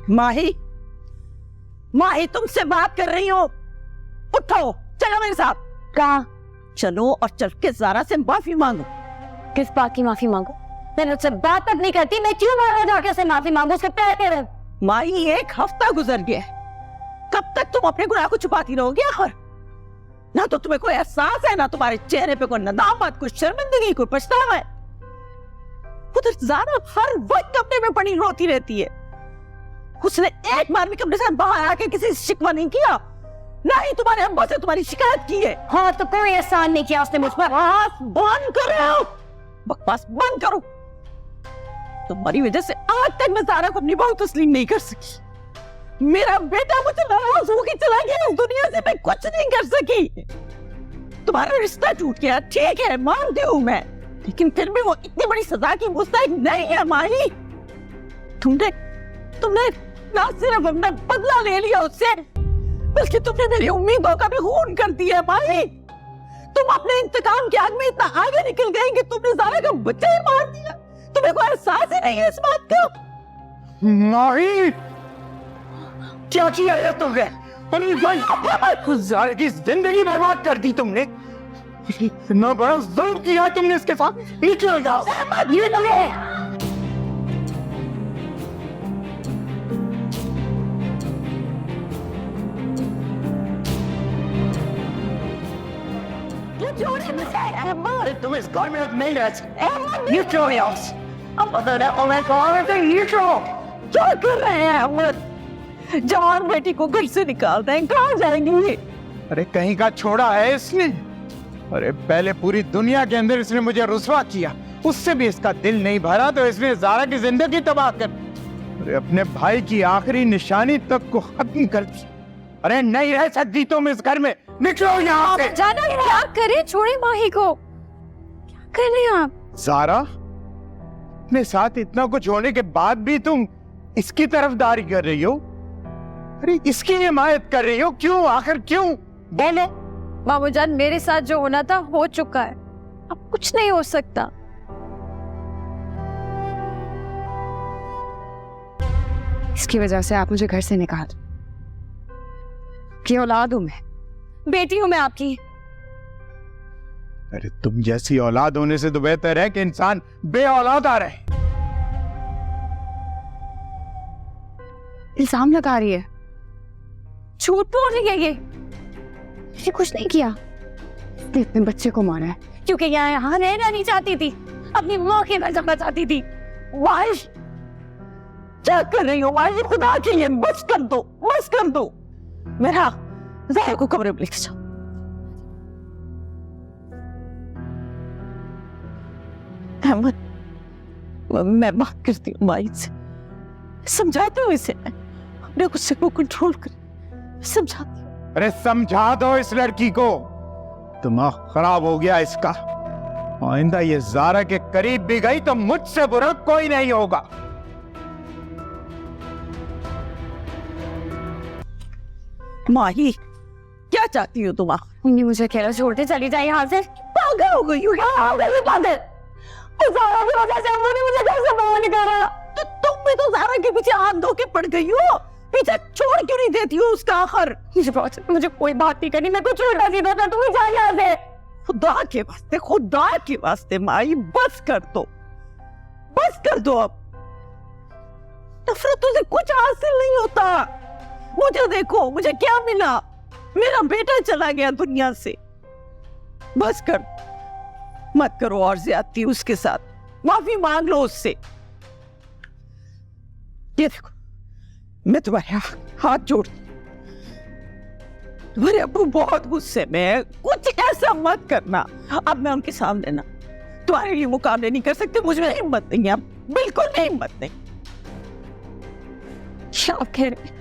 माही, माही तुमसे बात कर रही हूँ, उठो चलो मेरे साथ। कहाँ? चलो और चल के ज़ारा से माफी मांगो। किस बात की माफी मांगो? मैंने उससे बात तक नहीं करती, मैं क्यों बार-बार जाके से माफी मांगू? उसके पैर पे माही 1 हफ्ता गुजर गया, कब तक तुम अपने गुनाह को छुपाती रहोगी? आखिर ना तो तुम्हें कोई एहसास है, ना तुम्हारे चेहरे पे कोई नदामत, कोई शर्मिंदगी, कोई पछतावा है। उधर ज़ारा हर वक्त कमरे में पड़ी रोती रहती है। उसने एक बार भी कमरे से बाहर आके किसी से शिकवा नहीं किया, ना ही तुम्हारे अब्बा से तुम्हारी शिकायत की है। हाँ तो कोई एहसान नहीं किया उसने मुझ पर। बकवास बंद करो, बकवास बंद करो। तुम्हारी वजह से आज तक मैं ज़ारा को अपनी बहू तस्लीम नहीं कर सकी। मेरा बेटा मुझे नाराज होकर चला गया, इस दुनिया से मैं कुछ नहीं कर सकी। तुम्हारा रिश्ता टूट गया, ठीक है मानती हूँ मैं, लेकिन फिर भी वो इतनी बड़ी सजा की मुस्तहिक नहीं है माही। तुमने ना सिर्फ अपना बदला ले लिया उससे, बल्कि तुमने मेरी उम्मीदों का भी खून कर दिया माही। तुम अपने इंतकाम की आग में इतना आगे निकल गए कि तुमने ज़ारा का बच्चा ही मार दिया। तुम्हें कोई एहसास ही नहीं है इस बात का? माही, क्या किया है तुमने? अरे भाई, ज़ारा की जिंदगी बर्बाद कर दी तुमने। इतना बड़ा जुल्म किया तुमने इसके साथ। निकल जाओ। ये तुम्हें तुम इस घर में नहीं रह सकते। You throw me out. अब बता रहा हूँ मैं कहाँ पे you throw. क्या कर रहे हैं अहमद? जवान बेटी को घर से निकालते हैं, कहाँ जाएंगे? अरे कहीं का छोड़ा है इसने। अरे पहले पूरी दुनिया के अंदर इसने मुझे रुस्वा किया, उससे भी इसका दिल नहीं भरा तो इसने ज़ारा की जिंदगी तबाह कर, अरे अपने भाई की आखिरी निशानी तक को खत्म कर दी। अरे नहीं रह सकती तुम इस घर में, निकलो यहाँ से। जाना क्या करे? छोड़े माही को। क्या कर रहे हैं आप? ज़ारा, अपने साथ इतना कुछ होने के बाद भी तुम इसकी तरफदारी कर रही हो? अरे इसकी हिमायत कर रही हो, क्यों? आखिर क्यों? बोलो। मामू जान, मेरे साथ जो होना था हो चुका है, अब कुछ नहीं हो सकता। इसकी वजह से आप मुझे घर से निकाल, की औलाद हूं मैं, बेटी हूं मैं आपकी। अरे तुम जैसी औलाद होने से तो बेहतर है कि इंसान बे औलाद आ रहे। इल्जाम लगा रही है। झूठ बोल रही है ये। ये कुछ नहीं किया, इसने अपने बच्चे को मारा है। क्योंकि यहाँ रहना नहीं चाहती थी, अपनी माँ के घर जाना चाहती थी। वाइश, क्या कर रही हो वाइश? खुदा के लिए बस कर दो, बस कर दो। मेरा ज़ारा को कमरे में लेके जाओ। अहमद, मैं बात करती हूँ माई से, समझाती हूँ इसे, अपने गुस्से को कंट्रोल कर, समझाती हूँ। अरे समझा दो इस लड़की को, दिमाग खराब हो गया इसका। आइंदा ये ज़ारा के करीब भी गई तो मुझसे बुरा कोई नहीं होगा। माही, क्या चाहती हो तुम? मम्मी मुझे अकेला छोड़ते चली जाए यहाँ से। पागल हो गई हो क्या? पागल। ज़ारा की वजह से उन्होंने मुझे घर से बाहर निकाला, तो तुम भी तो ज़ारा के पीछे हाथ धो के पड़ गई हो। पीछे छोड़ क्यों नहीं देती हो उसका? आखिर मुझे कोई बात नहीं करनी, मैं कुछ उल्टा सीधा था, तुम्हें जा यहाँ से। खुदा के वास्ते, खुदा के वास्ते माई, बस कर दो, बस कर दो। अब नफरतों से कुछ हासिल नहीं होता। मुझे देखो, मुझे क्या मिला? मेरा बेटा चला गया दुनिया से। बस कर, मत करो और ज्यादती उसके साथ, माफी मांग लो उससे। ये देखो, मैं तुम्हारे हाथ जोड़ती, तुम्हारे अब्बू बहुत गुस्से में है, कुछ ऐसा मत करना। अब मैं उनके सामने ना तुम्हारे लिए मुकाबले नहीं कर सकते, मुझ में हिम्मत नहीं है, बिल्कुल भी हिम्मत नहीं। आप कह रहे हैं,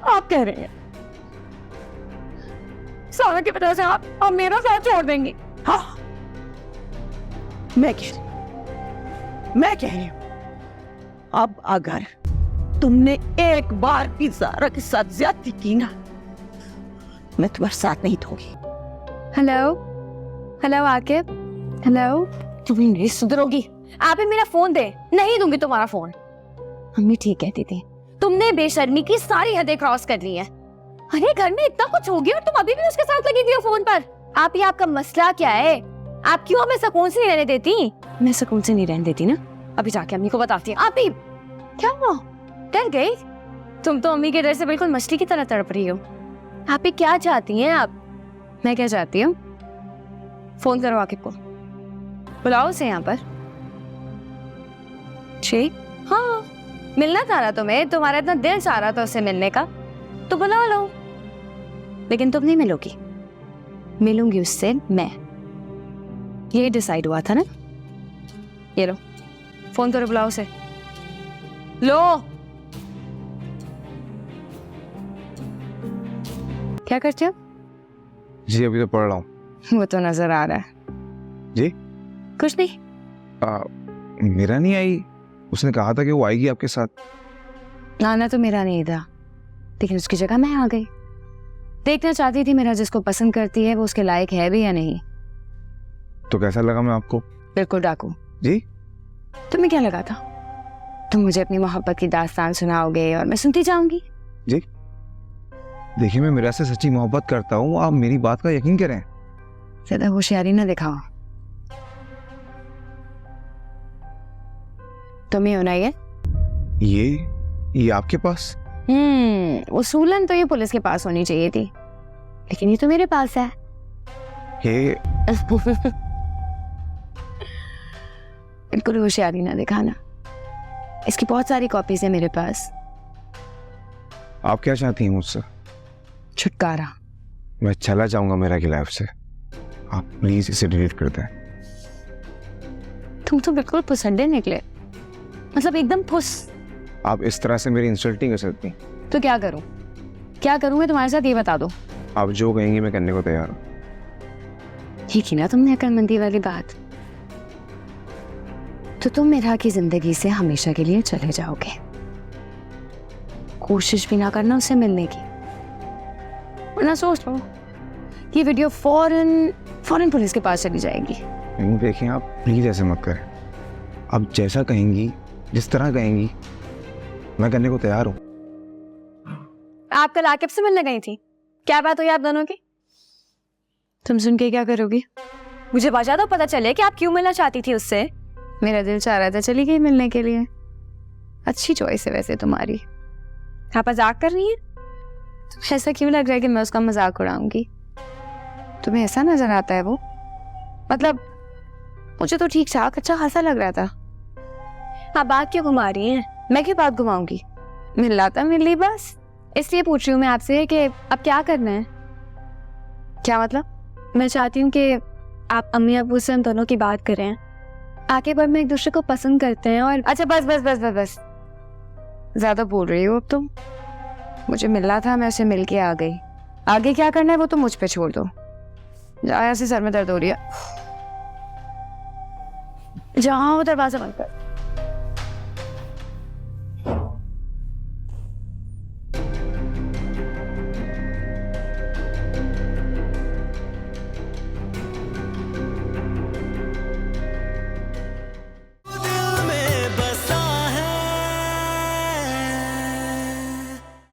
आप कह रहे हैं ज़ारा की वजह से आप मेरा साथ छोड़ देंगी? हाँ, मैं कह रही हूं, अब अगर तुमने एक बार भी ज़ारा के साथ ज्यादती की ना, मैं तुम्हारे साथ नहीं दूंगी। Hello, hello Aqib, hello. तुम नहीं सुधरोगी। आप ही मेरा फोन दे, नहीं दूंगी तुम्हारा फोन। अम्मी ठीक कहती थी, तुमने बेशर्मी की सारी हदें क्रॉस कर ली हैं। अरे घर में इतना कुछ हो गया और तुम अभी भी उसके साथ लगी हुई हो फोन पर। आप ही आपका मसला क्या है? आप क्यों हमें सुकून से नहीं रहने देती? मैं सुकून से नहीं रहने देती ना, अभी जाके अम्मी को बताती हूँ। आप ही क्या हुआ, डर गई? तुम तो अम्मी के डर से बिल्कुल मछली की तरह तड़प रही हो। आप ही क्या चाहती हैं? आप मैं क्या चाहती हूँ? फोन करो आकिब को, बुलाओ उसे यहाँ पर। ठीक, हाँ मिलना था ना तुम्हें, तुम्हारा इतना दिल चाह रहा था उससे मिलने का, तो बुला लो। लेकिन तुम नहीं मिलोगी, मिलूंगी उससे मैं, ये डिसाइड हुआ था ना। ये लो फोन करो, बुलाओ उसे, लो। क्या करते हो? जी अभी तो पढ़ रहा हूँ। वो तो नजर आ रहा है। जी कुछ नहीं। मेरा नहीं आई, उसने कहा था कि वो आएगी आपके साथ। नाना तो मेरा नहीं था, लेकिन उसकी जगह मैं आ गई। देखना चाहती थी मेरा जिसको पसंद करती है वो उसके लायक है भी या नहीं। तो कैसा लगा मैं आपको? बिल्कुल डाकू। जी तुम्हें क्या लगा था? तुम मुझे अपनी मोहब्बत की दास्तान सुनाओगे और मैं सुनती जाऊंगी। जी देखिए, मैं मेरा से सच्ची मोहब्बत करता हूँ, आप मेरी बात का यकीन करें। ज्यादा होशियारी ना दिखाओ। तुम्हें होना है ये आपके पास? उसूलन तो ये पुलिस के पास होनी चाहिए थी, लेकिन ये तो मेरे पास है। ये बिल्कुल होशियारी ना दिखाना, इसकी बहुत सारी कॉपीज है मेरे पास। आप क्या चाहती हैं मुझसे? छुटकारा। मैं चला जाऊंगा मेरा की लाइफ से, आप प्लीज इसे डिलीट कर दें। तुम तो बिल्कुल फुसंडे निकले, मतलब एकदम फुस। आप इस तरह से मेरी इंसल्टिंग कर सकती। तो क्या करूं? क्या करूं मैं तुम्हारे साथ, ये बता दो। आप जो कहेंगी मैं करने को तैयार हूँ। ठीक ही ना तुमने अक्लमंदी वाली बात। तो तुम मेरा की जिंदगी से हमेशा के लिए चले जाओगे, कोशिश भी ना करना उससे मिलने की, वरना सोच लो ये वीडियो फौरन पुलिस के पास चली जाएगी। नहीं देखिए, आप प्लीज ऐसे मत करें। आप जैसा कहेंगी, जिस तरह कहेंगी, मैं करने को तैयार हूँ। आप कल आकिब से मिलने गई थी, क्या बात हुई आप दोनों की? तुम सुन के क्या करोगी? मुझे वजह तो पता चले कि आप क्यों मिलना चाहती थी उससे। मेरा दिल चाह रहा था, चली गई मिलने के लिए। अच्छी चॉइस है वैसे तुम्हारी। आप मजाक कर रही हैं? तुम्हें ऐसा क्यों लग रहा है कि मैं उसका मजाक उड़ाऊंगी? तुम्हें ऐसा नजर आता है वो? मतलब मुझे तो ठीक ठाक अच्छा खासा लग रहा था। आप बात क्यों घुमा रही हैं? मैं क्यों बात घुमाऊंगी? मिलना था मिल ली बस, इसलिए पूछ रही हूँ मैं आपसे कि अब क्या करना है। क्या मतलब? मैं चाहती हूँ कि आप अम्मी अब्बू से हम दोनों की बात करें, आगे बढ़ में एक दूसरे को पसंद करते हैं। और अच्छा बस बस बस बस बस, ज्यादा बोल रही हो अब तुम। मुझे मिलना था, मैं उसे मिल के आ गई। आगे क्या करना है वो तो मुझ पे छोड़ दो। जाओ, ऐसे सर में दर्द हो रही है। जाओ, दरवाजा बंद कर।